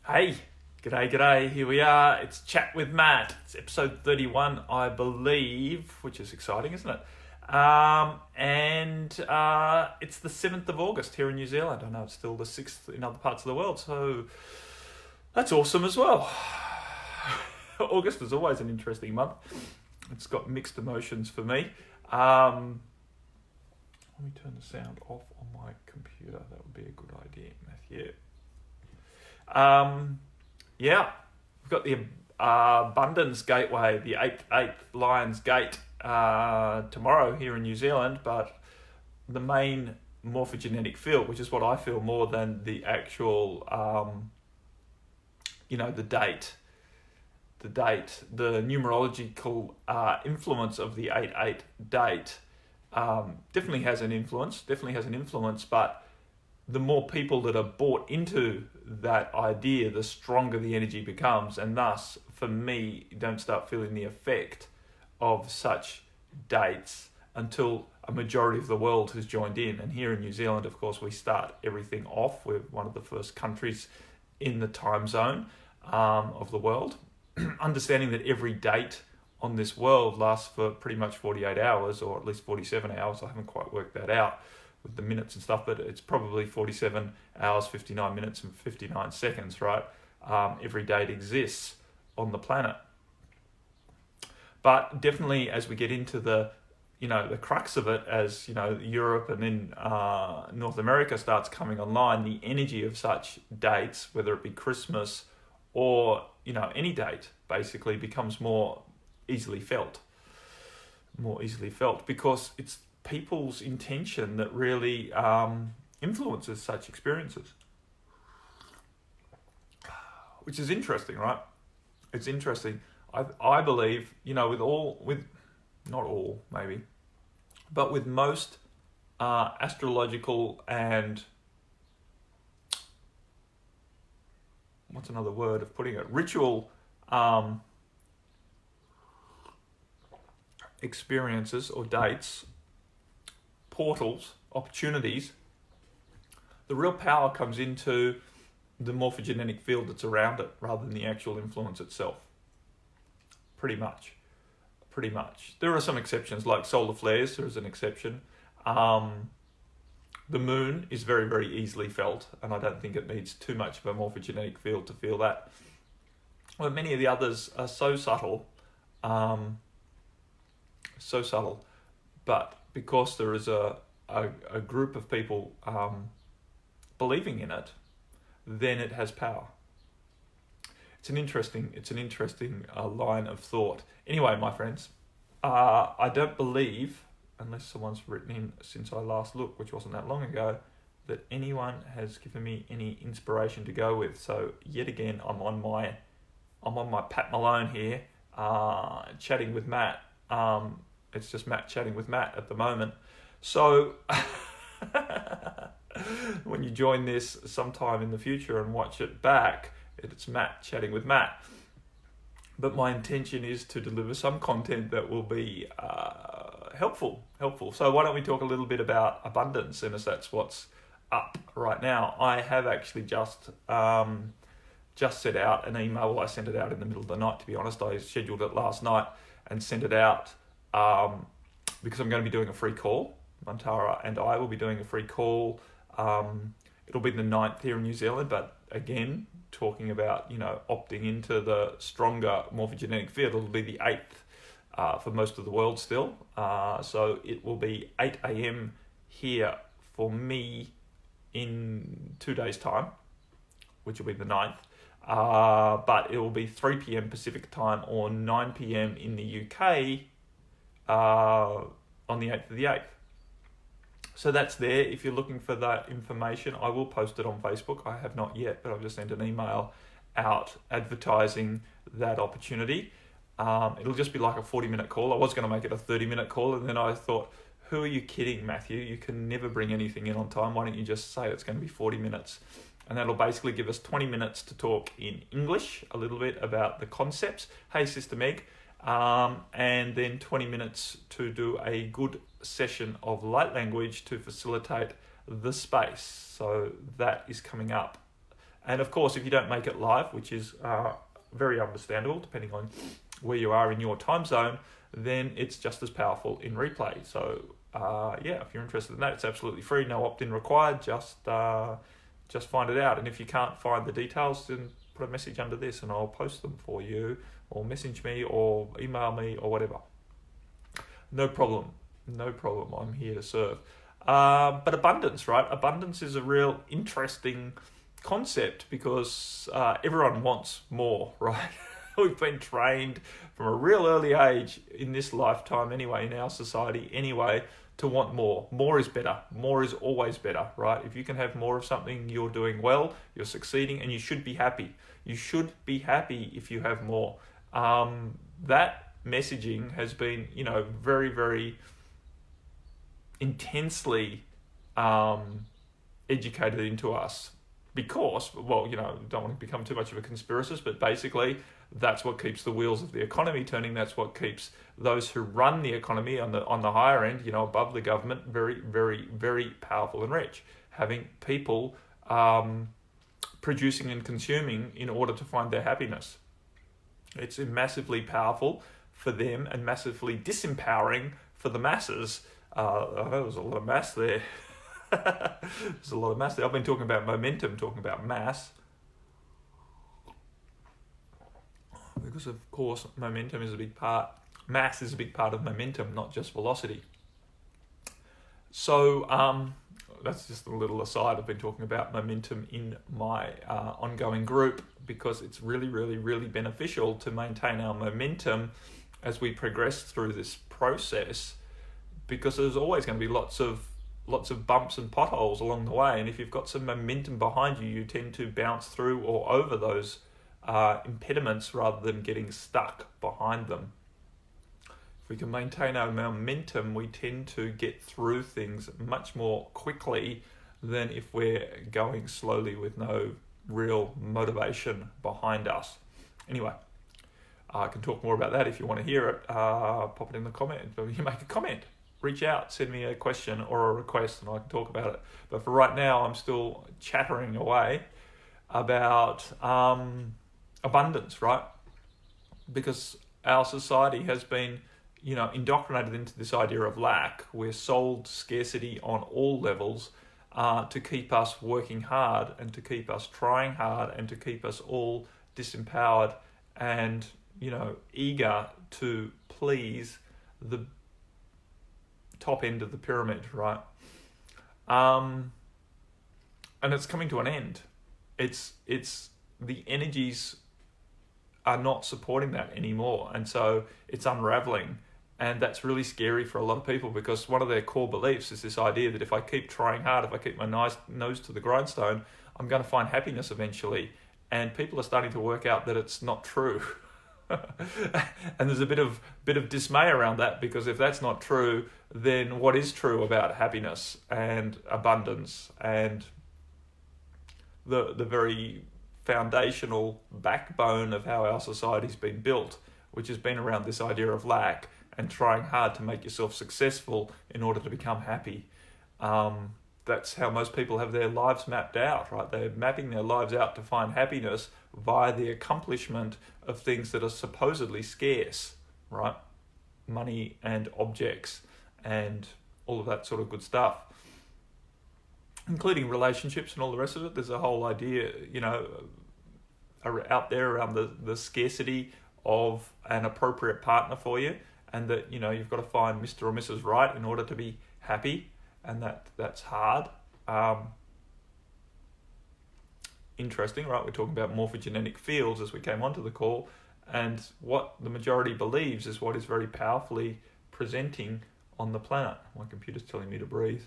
Hey, g'day. Here we are. It's Chat with Matt. It's episode 31, I believe, which is exciting, isn't it? It's the 7th of August here in New Zealand. I know it's still the 6th in other parts of the world, so that's awesome as well. August is always an interesting month. It's got mixed emotions for me. Let me turn the sound off on my computer. That would be a good idea, Matthew. We've got the Abundance Gateway, the 8th Lions Gate tomorrow here in New Zealand, but the main morphogenetic field, which is what I feel more than the actual, the date, the numerological influence of the 8-8 date definitely has an influence, but the more people that are bought into that idea, the stronger the energy becomes. And thus, for me, you don't start feeling the effect of such dates until a majority of the world has joined in. And here in New Zealand, of course, we start everything off. We're one of the first countries in the time zone of the world. Understanding that every date on this world lasts for pretty much 48 hours, or at least 47 hours. I haven't quite worked that out with the minutes and stuff, but it's probably 47 hours, 59 minutes and 59 seconds, right? Every date exists on the planet. But definitely as we get into the crux of it, as, Europe and then North America starts coming online, the energy of such dates, whether it be Christmas or, any date, basically becomes more easily felt because it's people's intention that really influences such experiences, which is interesting, right? It's interesting. I believe, with not all maybe, but with most astrological and what's another word of putting it, ritual experiences or dates, portals, opportunities, the real power comes into the morphogenetic field that's around it rather than the actual influence itself. Pretty much. There are some exceptions, like solar flares, there is an exception. The moon is very, very easily felt, and I don't think it needs too much of a morphogenetic field to feel that. But many of the others are so subtle, but because there is a group of people believing in it, then it has power. It's an interesting line of thought. Anyway, my friends, I don't believe, unless someone's written in since I last looked, which wasn't that long ago, that anyone has given me any inspiration to go with. So yet again, I'm on my Pat Malone here, chatting with Matt. It's just Matt chatting with Matt at the moment. So when you join this sometime in the future and watch it back, it's Matt chatting with Matt. But my intention is to deliver some content that will be helpful. So why don't we talk a little bit about abundance, and as that's what's up right now. I have actually just sent out an email. Well, I sent it out in the middle of the night, to be honest. I scheduled it last night and sent it out because I'm going to be doing a free call. Mantara and I will be doing a free call. It'll be the 9th here in New Zealand, but again, talking about, opting into the stronger morphogenetic field, it'll be the 8th for most of the world still. So it will be 8 a.m. here for me in 2 days' time, which will be the 9th. But it will be 3 p.m. Pacific time or 9 p.m. in the UK on the 8th of the 8th. So that's there. If you're looking for that information, I will post it on Facebook. I have not yet, but I've just sent an email out advertising that opportunity. It'll just be like a 40-minute call. I was going to make it a 30-minute call, and then I thought, who are you kidding, Matthew? You can never bring anything in on time. Why don't you just say it's going to be 40 minutes? And that'll basically give us 20 minutes to talk in English, a little bit about the concepts. Hey, Sister Meg. And then 20 minutes to do a good session of light language to facilitate the space. So that is coming up And of course, if you don't make it live, which is very understandable depending on where you are in your time zone, then it's just as powerful in replay. So if you're interested in that, it's absolutely free, no opt-in required. Just find it out. And if you can't find the details, then put a message under this and I'll post them for you, or message me or email me or whatever. No problem. I'm here to serve. But abundance, right? Abundance is a real interesting concept because everyone wants more, right? We've been trained from a real early age in this lifetime anyway, in our society anyway, to want more. More is better. More is always better, right? If you can have more of something, you're doing well, you're succeeding, and you should be happy. You should be happy if you have more. That messaging has been, very, very intensely educated into us because, don't want to become too much of a conspiracist, but basically that's what keeps the wheels of the economy turning. That's what keeps those who run the economy on the higher end, above the government, very, very, very powerful and rich. Having people producing and consuming in order to find their happiness. It's massively powerful for them and massively disempowering for the masses. I know there was a lot of mass there. There's a lot of mass there. I've been talking about momentum, talking about mass. Because, of course, momentum is a big part. Mass is a big part of momentum, not just velocity. So that's just a little aside. I've been talking about momentum in my ongoing group because it's really, really, really beneficial to maintain our momentum as we progress through this process, because there's always going to be lots of bumps and potholes along the way, and if you've got some momentum behind you, you tend to bounce through or over those impediments rather than getting stuck behind them. If we can maintain our momentum, we tend to get through things much more quickly than if we're going slowly with no real motivation behind us. Anyway, I can talk more about that if you want to hear it. Pop it in the comment. You make a comment. Reach out, send me a question or a request, and I can talk about it. But for right now, I'm still chattering away about abundance, right? Because our society has been, indoctrinated into this idea of lack. We're sold scarcity on all levels to keep us working hard and to keep us trying hard and to keep us all disempowered and, eager to please the top end of the pyramid, right? And it's coming to an end. It's the energies are not supporting that anymore, and so it's unraveling, and that's really scary for a lot of people because one of their core beliefs is this idea that if I keep trying hard, if I keep my nose to the grindstone, I'm going to find happiness eventually. And people are starting to work out that it's not true. And there's a bit of dismay around that, because if that's not true, then what is true about happiness and abundance and the very foundational backbone of how our society's been built, which has been around this idea of lack and trying hard to make yourself successful in order to become happy. That's how most people have their lives mapped out, right? They're mapping their lives out to find happiness via the accomplishment of things that are supposedly scarce, right? Money and objects and all of that sort of good stuff, including relationships and all the rest of it. There's a whole idea, out there around the scarcity of an appropriate partner for you, and that, you've got to find Mr. or Mrs. Right in order to be happy. And that's hard. Interesting, right? We're talking about morphogenetic fields as we came onto the call, and what the majority believes is what is very powerfully presenting on the planet. My computer's telling me to breathe.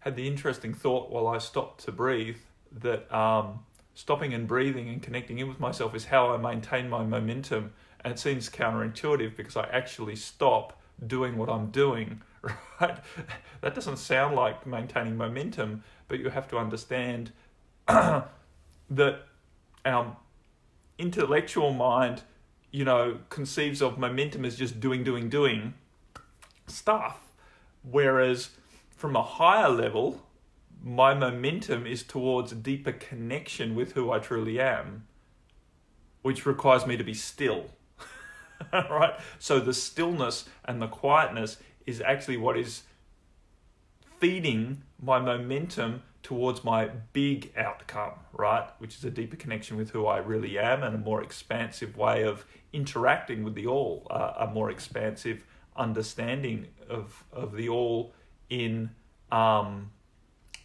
Had the interesting thought while I stopped to breathe that stopping and breathing and connecting in with myself is how I maintain my momentum. And it seems counterintuitive because I actually stop doing what I'm doing right? That doesn't sound like maintaining momentum, but you have to understand that our intellectual mind, conceives of momentum as just doing stuff, whereas from a higher level, my momentum is towards a deeper connection with who I truly am, which requires me to be still. Right? So the stillness and the quietness is actually what is feeding my momentum towards my big outcome, right? Which is a deeper connection with who I really am and a more expansive way of interacting with the all, a more expansive understanding of the all in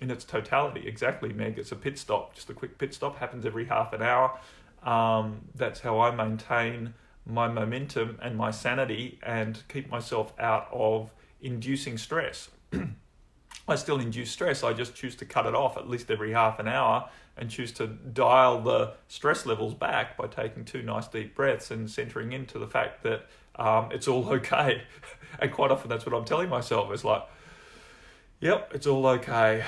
its totality. Exactly, Meg. It's a pit stop, just a quick pit stop, happens every half an hour. That's how I maintain my momentum and my sanity and keep myself out of inducing stress. I still induce stress, I just choose to cut it off at least every half an hour and choose to dial the stress levels back by taking 2 nice deep breaths and centering into the fact that it's all okay. And quite often that's what I'm telling myself. It's like, yep, it's all okay.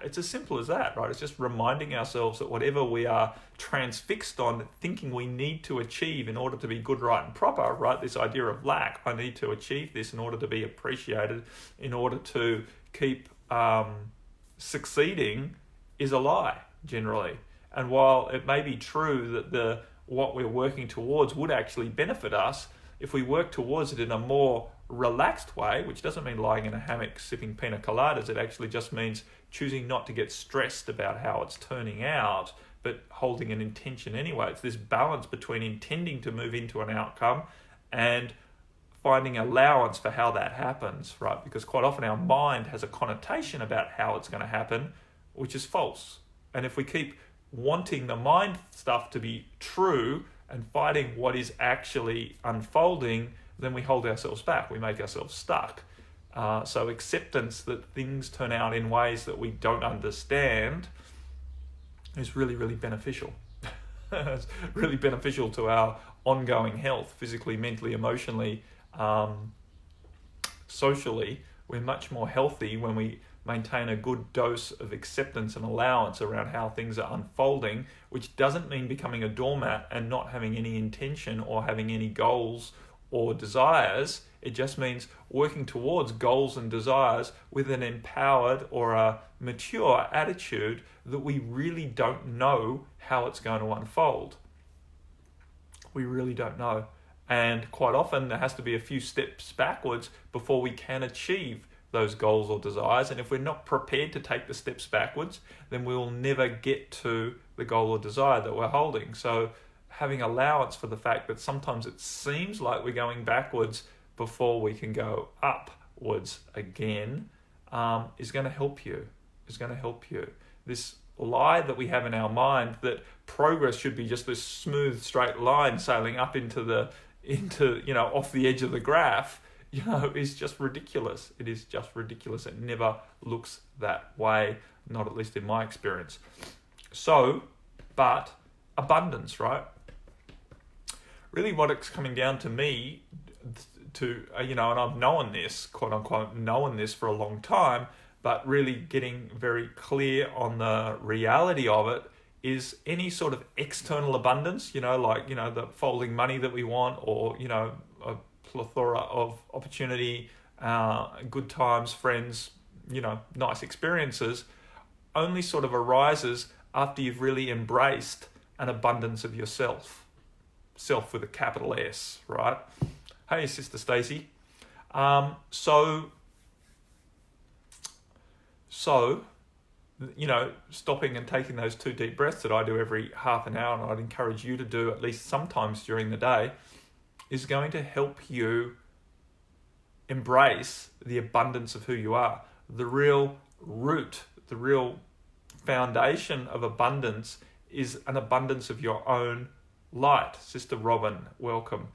It's as simple as that, right? It's just reminding ourselves that whatever we are transfixed on, thinking we need to achieve in order to be good, right, and proper, right? This idea of lack, I need to achieve this in order to be appreciated, in order to keep succeeding, is a lie, generally. And while it may be true that what we're working towards would actually benefit us, if we work towards it in a more relaxed way, which doesn't mean lying in a hammock sipping pina coladas, it actually just means choosing not to get stressed about how it's turning out, but holding an intention anyway. It's this balance between intending to move into an outcome and finding allowance for how that happens, right? Because quite often our mind has a connotation about how it's going to happen, which is false. And if we keep wanting the mind stuff to be true and fighting what is actually unfolding, then we hold ourselves back. We make ourselves stuck. So acceptance that things turn out in ways that we don't understand is really, really beneficial. It's really beneficial to our ongoing health, physically, mentally, emotionally, socially. We're much more healthy when we maintain a good dose of acceptance and allowance around how things are unfolding, which doesn't mean becoming a doormat and not having any intention or having any goals or desires. It just means working towards goals and desires with an empowered or a mature attitude that we really don't know how it's going to unfold. We really don't know. And quite often there has to be a few steps backwards before we can achieve those goals or desires. And if we're not prepared to take the steps backwards, then we will never get to the goal or desire that we're holding. So having allowance for the fact that sometimes it seems like we're going backwards before we can go upwards again is going to help you. This lie that we have in our mind that progress should be just this smooth straight line sailing up into off the edge of the graph, is just ridiculous. It is just ridiculous. It never looks that way, not at least in my experience. So, but abundance, right? Really what it's coming down to me to, and I've known this, quote unquote, known this for a long time, but really getting very clear on the reality of it is any sort of external abundance, the folding money that we want, or, a plethora of opportunity, good times, friends, nice experiences, only sort of arises after you've really embraced an abundance of yourself. Self with a capital S, right? Hey, Sister Stacey. So, stopping and taking those 2 deep breaths that I do every half an hour, and I'd encourage you to do at least sometimes during the day, is going to help you embrace the abundance of who you are. The real root, the real foundation of abundance is an abundance of your own light. Sister Robin, welcome.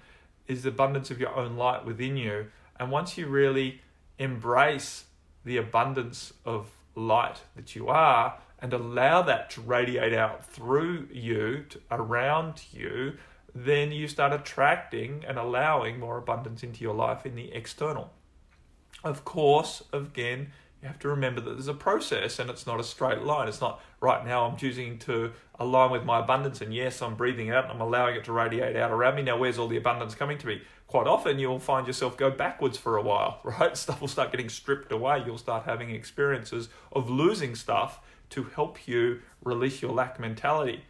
Is the abundance of your own light within you. And once you really embrace the abundance of light that you are and allow that to radiate out through you, around you, then you start attracting and allowing more abundance into your life in the external. Of course, again, you have to remember that there's a process and it's not a straight line. It's not right now I'm choosing to align with my abundance, and yes, I'm breathing out and I'm allowing it to radiate out around me. Now, where's all the abundance coming to me? Quite often you'll find yourself go backwards for a while, right? Stuff will start getting stripped away. You'll start having experiences of losing stuff to help you release your lack mentality.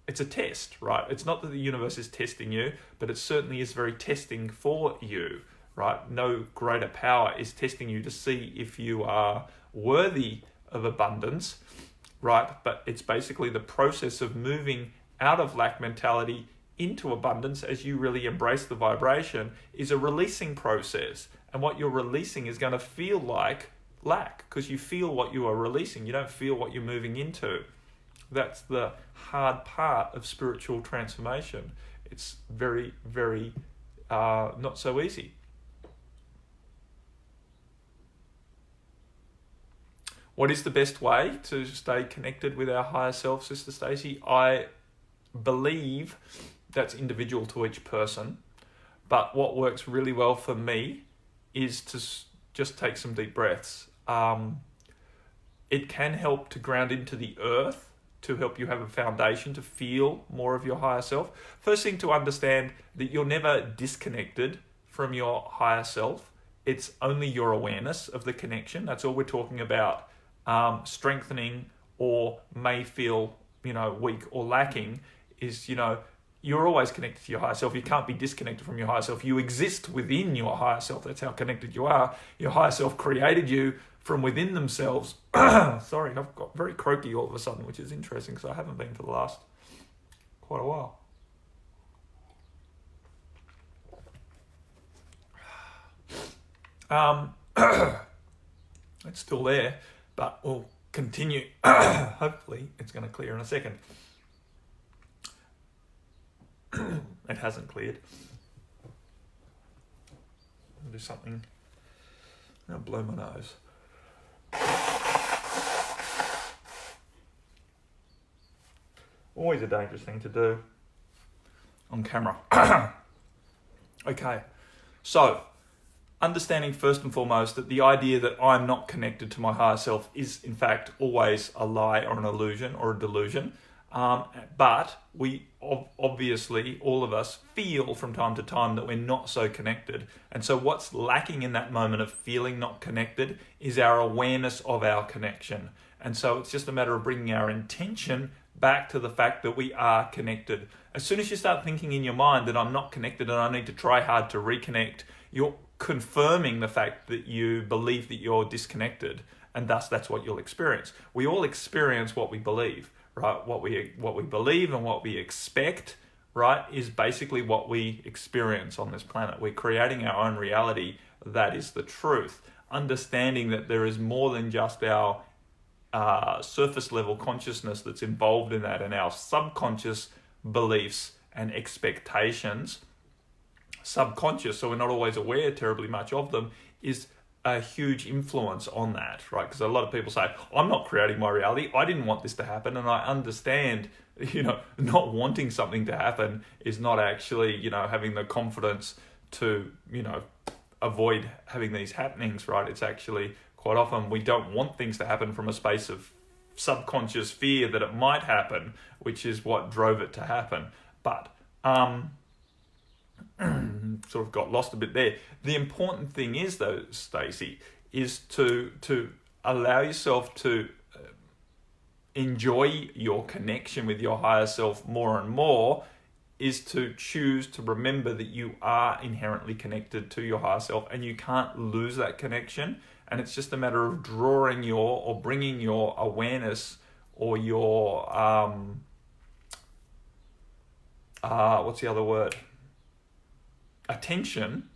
It's a test, right? It's not that the universe is testing you, but it certainly is very testing for you, right? No greater power is testing you to see if you are worthy of abundance, right? But it's basically the process of moving out of lack mentality into abundance as you really embrace the vibration is a releasing process. And what you're releasing is going to feel like lack because you feel what you are releasing. You don't feel what you're moving into. That's the hard part of spiritual transformation. It's very, very not so easy. What is the best way to stay connected with our higher self, Sister Stacey? I believe that's individual to each person. But what works really well for me is to just take some deep breaths. It can help to ground into the earth, to help you have a foundation to feel more of your higher self. First thing to understand that you're never disconnected from your higher self. It's only your awareness of the connection. That's all we're talking about. Strengthening or may feel, weak or lacking is, you're always connected to your higher self. You can't be disconnected from your higher self. You exist within your higher self. That's how connected you are. Your higher self created you from within themselves. Sorry, I've got very croaky all of a sudden, which is interesting because I haven't been for the last quite a while. It's still there, but we'll continue. Hopefully it's going to clear in a second. It hasn't cleared. I'll do something. I'll blow my nose. Always a dangerous thing to do on camera. Okay, so understanding first and foremost that the idea that I'm not connected to my higher self is in fact always a lie or an illusion or a delusion. But we obviously, all of us, feel from time to time that we're not so connected. And so what's lacking in that moment of feeling not connected is our awareness of our connection. And so it's just a matter of bringing our intention back to the fact that we are connected. As soon as you start thinking in your mind that I'm not connected and I need to try hard to reconnect, you're confirming the fact that you believe that you're disconnected. And thus that's what you'll experience. We all experience what we believe. Right, what we believe and what we expect, right, is basically what we experience on this planet. We're creating our own reality. That is the truth. Understanding that there is more than just our surface level consciousness that's involved in that, and our subconscious beliefs and expectations, subconscious, so we're not always aware terribly much of them, is a huge influence on that, right? Because a lot of people say, I'm not creating my reality. I didn't want this to happen. And I understand, not wanting something to happen is not actually, having the confidence to, avoid having these happenings, right? It's actually quite often we don't want things to happen from a space of subconscious fear that it might happen, which is what drove it to happen. But, sort of got lost a bit there. The important thing is, though, Stacey, is to allow yourself to enjoy your connection with your higher self more and more, is to choose to remember that you are inherently connected to your higher self and you can't lose that connection. And it's just a matter of drawing or bringing your awareness or your, what's the other word? Attention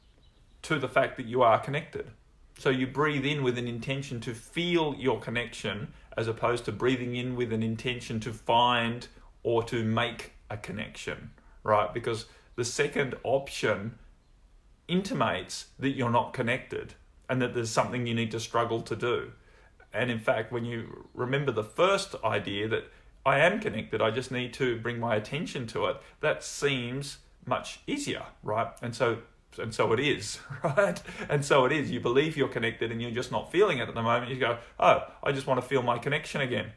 to the fact that you are connected. So you breathe in with an intention to feel your connection as opposed to breathing in with an intention to find or to make a connection, right? Because the second option intimates that you're not connected and that there's something you need to struggle to do. And in fact, when you remember the first idea that I am connected, I just need to bring my attention to it, that seems much easier, right? And so And so it is, right? And so it is. You believe you're connected and you're just not feeling it at the moment. You go, oh, I just want to feel my connection again.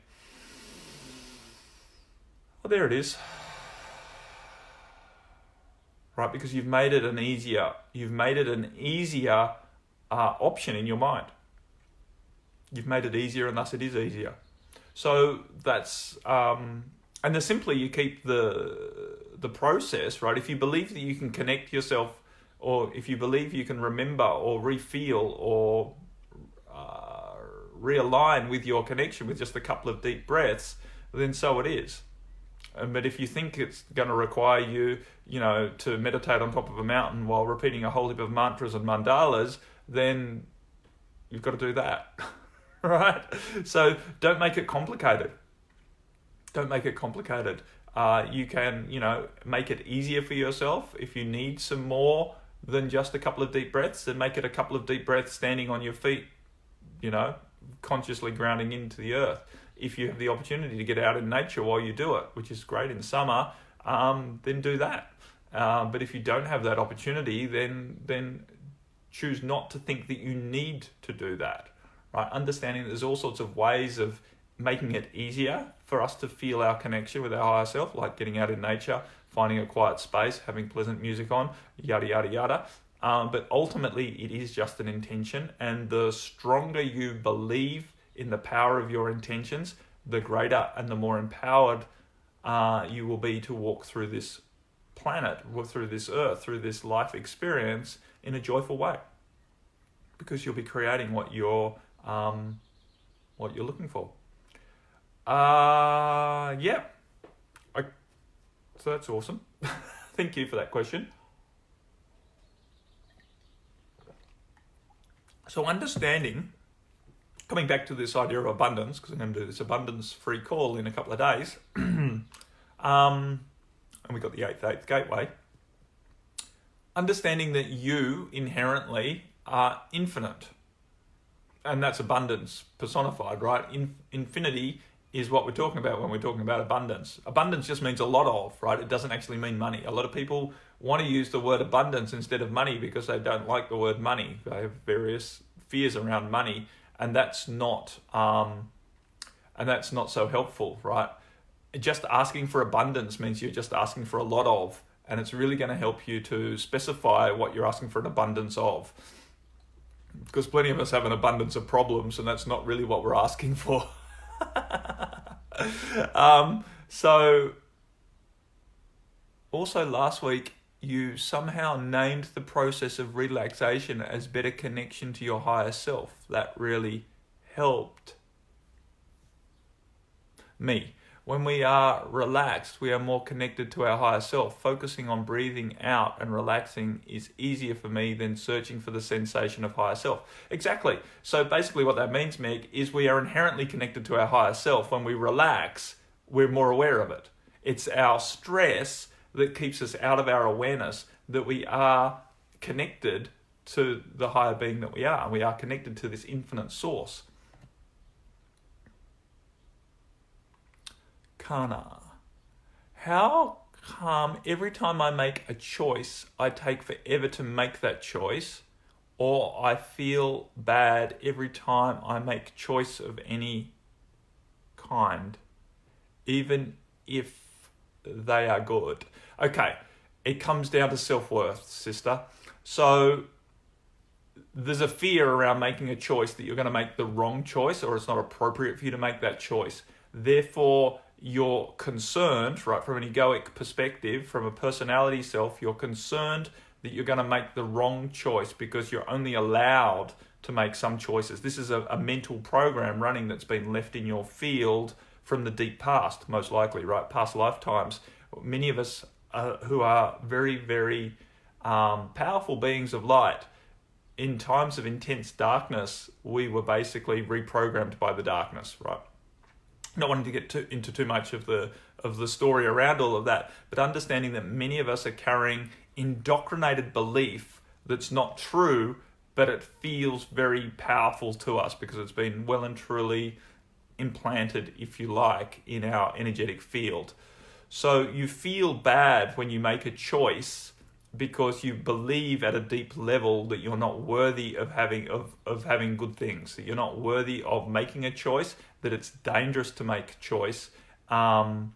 Well, there it is. Right, because you've made it an easier option in your mind. You've made it easier, and thus it is easier. So that's and the simpler you keep the process, right? If you believe that you can connect yourself, or if you believe you can remember or refeel or realign with your connection with just a couple of deep breaths, then so it is. But if you think it's going to require you, to meditate on top of a mountain while repeating a whole heap of mantras and mandalas, then you've got to do that, right? So don't make it complicated. Don't make it complicated. You can, make it easier for yourself. If you need some more than just a couple of deep breaths, then make it a couple of deep breaths standing on your feet, consciously grounding into the earth. If you have the opportunity to get out in nature while you do it, which is great in summer, then do that. But if you don't have that opportunity, then choose not to think that you need to do that, right? Understanding that there's all sorts of ways of making it easier for us to feel our connection with our higher self, like getting out in nature, finding a quiet space, having pleasant music on, yada, yada, yada. But ultimately, it is just an intention. And the stronger you believe in the power of your intentions, the greater and the more empowered you will be to walk through this planet, walk through this earth, through this life experience in a joyful way, because you'll be creating what you're looking for. So that's awesome. Thank you for that question. So understanding, coming back to this idea of abundance, because I'm going to do this abundance-free call in a couple of days, and we got the 8th gateway, understanding that you inherently are infinite, and that's abundance personified, right? Infinity is what we're talking about when we're talking about abundance. Abundance just means a lot of, right? It doesn't actually mean money. A lot of people want to use the word abundance instead of money because they don't like the word money. They have various fears around money, and that's not so helpful, right? Just asking for abundance means you're just asking for a lot of, and it's really going to help you to specify what you're asking for an abundance of. Because plenty of us have an abundance of problems, and that's not really what we're asking for. So also last week, you somehow named the process of relaxation as better connection to your higher self. That really helped me. When we are relaxed, we are more connected to our higher self. Focusing on breathing out and relaxing is easier for me than searching for the sensation of higher self. Exactly. So basically what that means, Meg, is we are inherently connected to our higher self. When we relax, we're more aware of it. It's our stress that keeps us out of our awareness that we are connected to the higher being that we are. We are connected to this infinite source. Kana. How come every time I make a choice, I take forever to make that choice, or I feel bad every time I make choice of any kind, even if they are good? Okay, it comes down to self-worth, sister. So there's a fear around making a choice that you're going to make the wrong choice, or it's not appropriate for you to make that choice. Therefore, you're concerned, right, from an egoic perspective, from a personality self, you're concerned that you're going to make the wrong choice because you're only allowed to make some choices. This is a mental program running that's been left in your field from the deep past, most likely, right? Past lifetimes. Many of us who are very, very powerful beings of light, in times of intense darkness, we were basically reprogrammed by the darkness, right? Not wanting to get into too much of the story around all of that, but understanding that many of us are carrying indoctrinated belief that's not true, but it feels very powerful to us because it's been well and truly implanted, if you like, in our energetic field. So you feel bad when you make a choice because you believe at a deep level that you're not worthy of having good things, that you're not worthy of making a choice, that it's dangerous to make a choice. So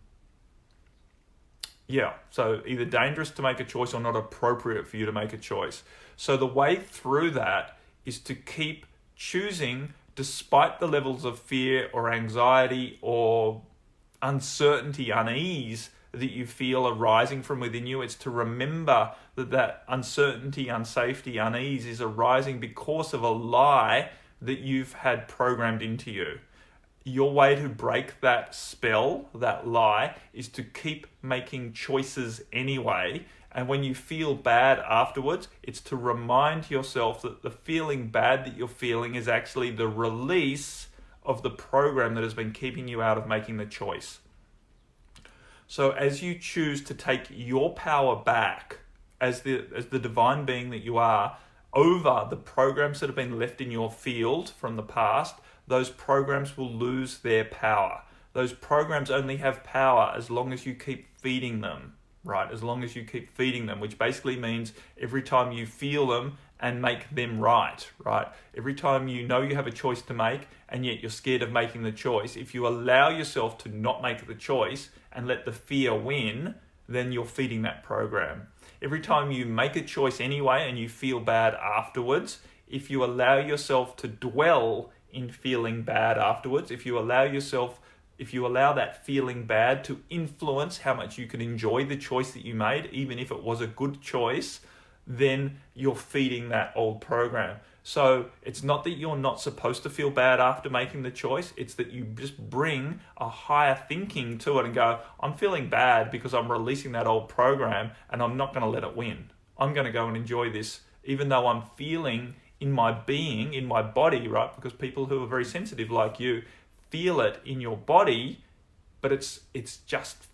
either dangerous to make a choice or not appropriate for you to make a choice. So the way through that is to keep choosing despite the levels of fear or anxiety or uncertainty, unease that you feel arising from within you. It's to remember that uncertainty, unsafety, unease is arising because of a lie that you've had programmed into you. Your way to break that spell, that lie, is to keep making choices anyway. And when you feel bad afterwards, it's to remind yourself that the feeling bad that you're feeling is actually the release of the program that has been keeping you out of making the choice. So as you choose to take your power back as the divine being that you are over the programs that have been left in your field from the past, those programs will lose their power. Those programs only have power as long as you keep feeding them, right? As long as you keep feeding them, which basically means every time you feel them and make them right? Every time you know you have a choice to make and yet you're scared of making the choice, if you allow yourself to not make the choice and let the fear win, then you're feeding that program. Every time you make a choice anyway and you feel bad afterwards, if you allow yourself to dwell in feeling bad afterwards, if you allow that feeling bad to influence how much you can enjoy the choice that you made, even if it was a good choice, then you're feeding that old program. So it's not that you're not supposed to feel bad after making the choice, it's that you just bring a higher thinking to it and go, I'm feeling bad because I'm releasing that old program and I'm not going to let it win. I'm going to go and enjoy this, even though I'm feeling in my being, in my body, right? Because people who are very sensitive like you feel it in your body, but it's just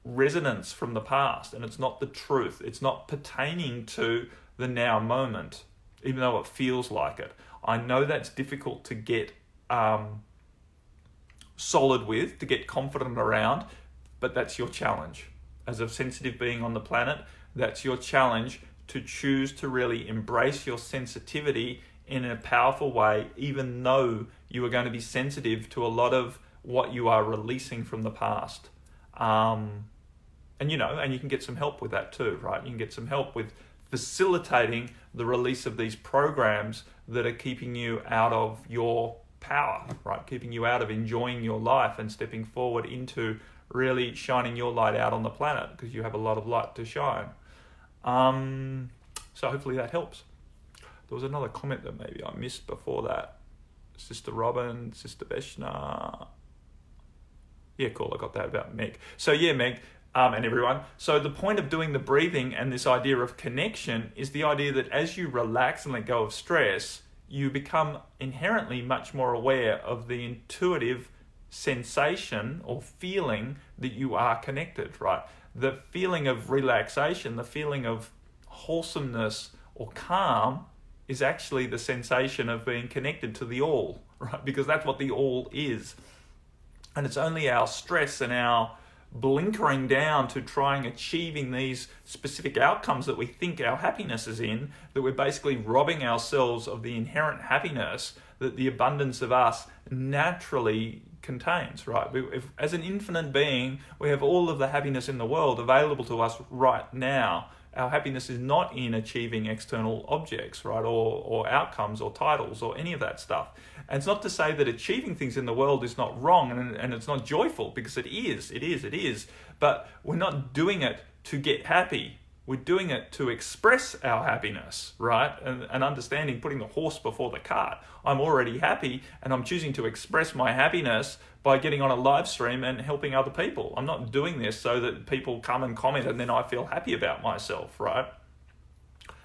resonance from the past and it's not the truth. It's not pertaining to the now moment, even though it feels like it. I know that's difficult to get solid with, to get confident around, but that's your challenge. As a sensitive being on the planet, that's your challenge, to choose to really embrace your sensitivity in a powerful way, even though you are going to be sensitive to a lot of what you are releasing from the past. And you can get some help with that too, right? You can get some help with facilitating the release of these programs that are keeping you out of your power, right? Keeping you out of enjoying your life and stepping forward into really shining your light out on the planet, because you have a lot of light to shine. So hopefully that helps. There was another comment that maybe I missed before that. Sister Robin, Sister Beshna. Yeah, cool. I got that about Meg. So yeah, Meg, and everyone. So the point of doing the breathing and this idea of connection is the idea that as you relax and let go of stress, you become inherently much more aware of the intuitive sensation or feeling that you are connected, right? The feeling of relaxation, the feeling of wholesomeness or calm is actually the sensation of being connected to the all, right? Because that's what the all is. And it's only our stress and our blinkering down to trying achieving these specific outcomes that we think our happiness is in, that we're basically robbing ourselves of the inherent happiness that the abundance of us naturally contains, right? As an infinite being, we have all of the happiness in the world available to us right now. Our happiness is not in achieving external objects, right? Or outcomes or titles or any of that stuff. And it's not to say that achieving things in the world is not wrong and it's not joyful, because it is. But we're not doing it to get happy. We're doing it to express our happiness, right? And understanding, putting the horse before the cart. I'm already happy and I'm choosing to express my happiness by getting on a live stream and helping other people. I'm not doing this so that people come and comment and then I feel happy about myself, right?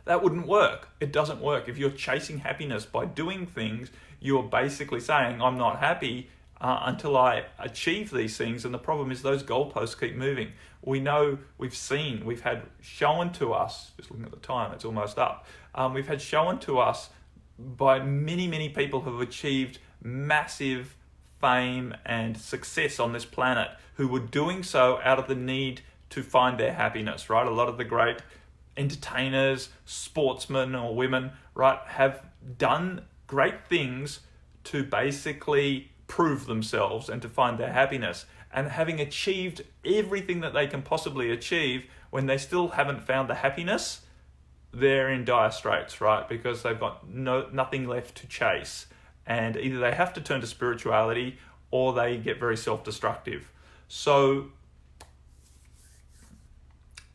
That wouldn't work. It doesn't work. If you're chasing happiness by doing things, you're basically saying, I'm not happy until I achieve these things. And the problem is those goalposts keep moving. We know, we've had shown to us, just looking at the time, it's almost up. We've had shown to us by many, many people who have achieved massive fame and success on this planet, who were doing so out of the need to find their happiness, right? A lot of the great entertainers, sportsmen or women, right, have done great things to basically prove themselves and to find their happiness. And having achieved everything that they can possibly achieve, when they still haven't found the happiness, they're in dire straits, right? Because they've got nothing left to chase. And either they have to turn to spirituality or they get very self-destructive. So,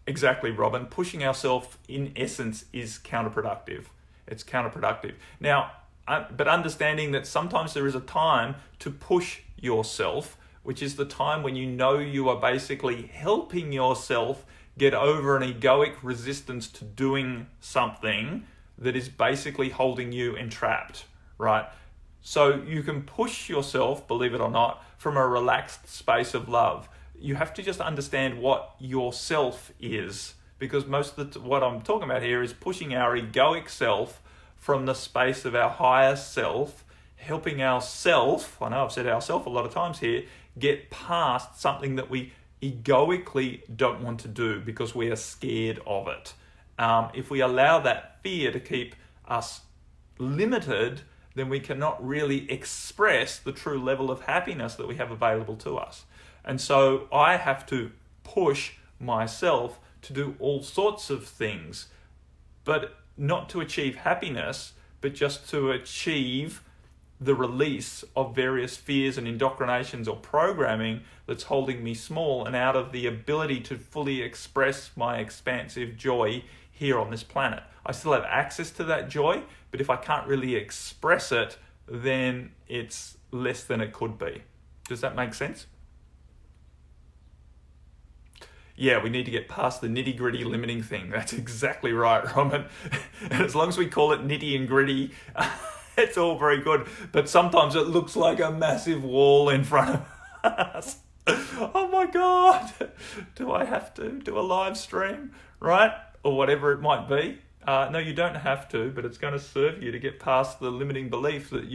exactly, Robin, pushing ourselves in essence is counterproductive. It's counterproductive. Now, but understanding that sometimes there is a time to push yourself, which is the time when you know you are basically helping yourself get over an egoic resistance to doing something that is basically holding you entrapped, right? So you can push yourself, believe it or not, from a relaxed space of love. You have to just understand what yourself is, because most of what I'm talking about here is pushing our egoic self from the space of our higher self, helping ourself, I know I've said ourself a lot of times here, get past something that we egoically don't want to do because we are scared of it. If we allow that fear to keep us limited, then we cannot really express the true level of happiness that we have available to us. And so I have to push myself to do all sorts of things, but not to achieve happiness, but just to achieve the release of various fears and indoctrinations or programming that's holding me small and out of the ability to fully express my expansive joy here on this planet. I still have access to that joy, but if I can't really express it, then it's less than it could be. Does that make sense? Yeah, we need to get past the nitty-gritty limiting thing. That's exactly right, Robin. And as long as we call it nitty and gritty, it's all very good. But sometimes it looks like a massive wall in front of us. Oh my God, do I have to do a live stream, right? Or whatever it might be. No, you don't have to, but it's going to serve you to get past the limiting belief that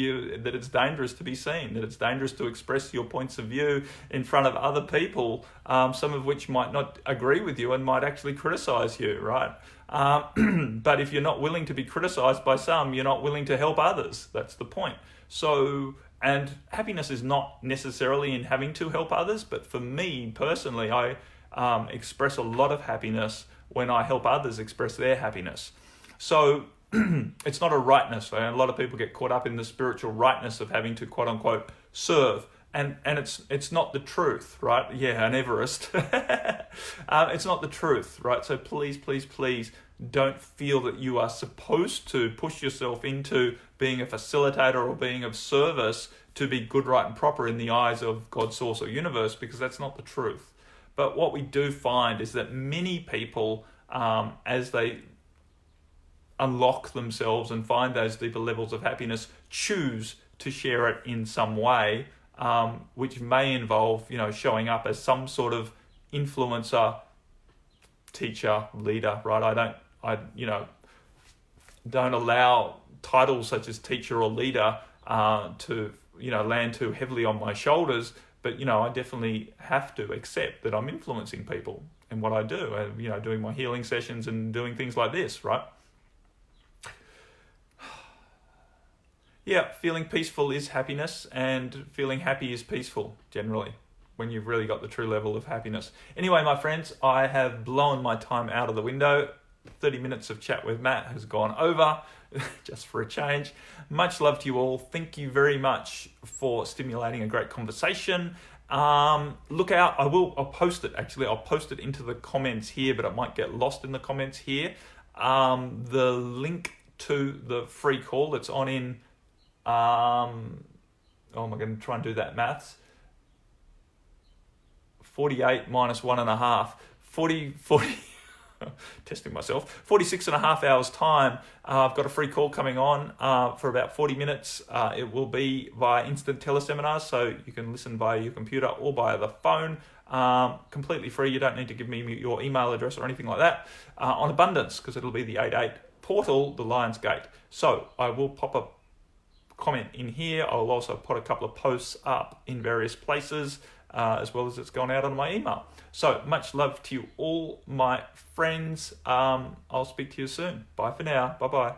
it's dangerous to be seen, that it's dangerous to express your points of view in front of other people, some of which might not agree with you and might actually criticize you, right? But if you're not willing to be criticized by some, you're not willing to help others. That's the point. So, and happiness is not necessarily in having to help others, but for me personally, I express a lot of happiness when I help others express their happiness. So it's not a rightness. A lot of people get caught up in the spiritual rightness of having to quote unquote serve. And it's not the truth, right? Yeah, an Everest. It's not the truth, right? So please, please, please don't feel that you are supposed to push yourself into being a facilitator or being of service to be good, right, and proper in the eyes of God, source, or universe, because that's not the truth. But what we do find is that many people, as they unlock themselves and find those deeper levels of happiness, choose to share it in some way, which may involve, showing up as some sort of influencer, teacher, leader, right? I don't allow titles such as teacher or leader to land too heavily on my shoulders. But, I definitely have to accept that I'm influencing people in what I do, and, doing my healing sessions and doing things like this, right? Yeah, feeling peaceful is happiness, and feeling happy is peaceful, generally, when you've really got the true level of happiness. Anyway, my friends, I have blown my time out of the window. 30 minutes of chat with Matt has gone over, just for a change. Much love to you all. Thank you very much for stimulating a great conversation. Look out, I'll post it, actually. I'll post it into the comments here, but it might get lost in the comments here. The link to the free call that's on in... am I going to try and do that maths? 48 minus 1.5. 40... testing myself, 46 and a half hours time. I've got a free call coming on for about 40 minutes. It will be via instant teleseminars, so you can listen via your computer or via the phone. Completely free. You don't need to give me your email address or anything like that. On abundance, because it'll be the 88 portal, the Lion's Gate. So I will pop a comment in here. I'll also put a couple of posts up in various places. as well as it's gone out on my email. So much love to you all, my friends. I'll speak to you soon. Bye for now. Bye-bye.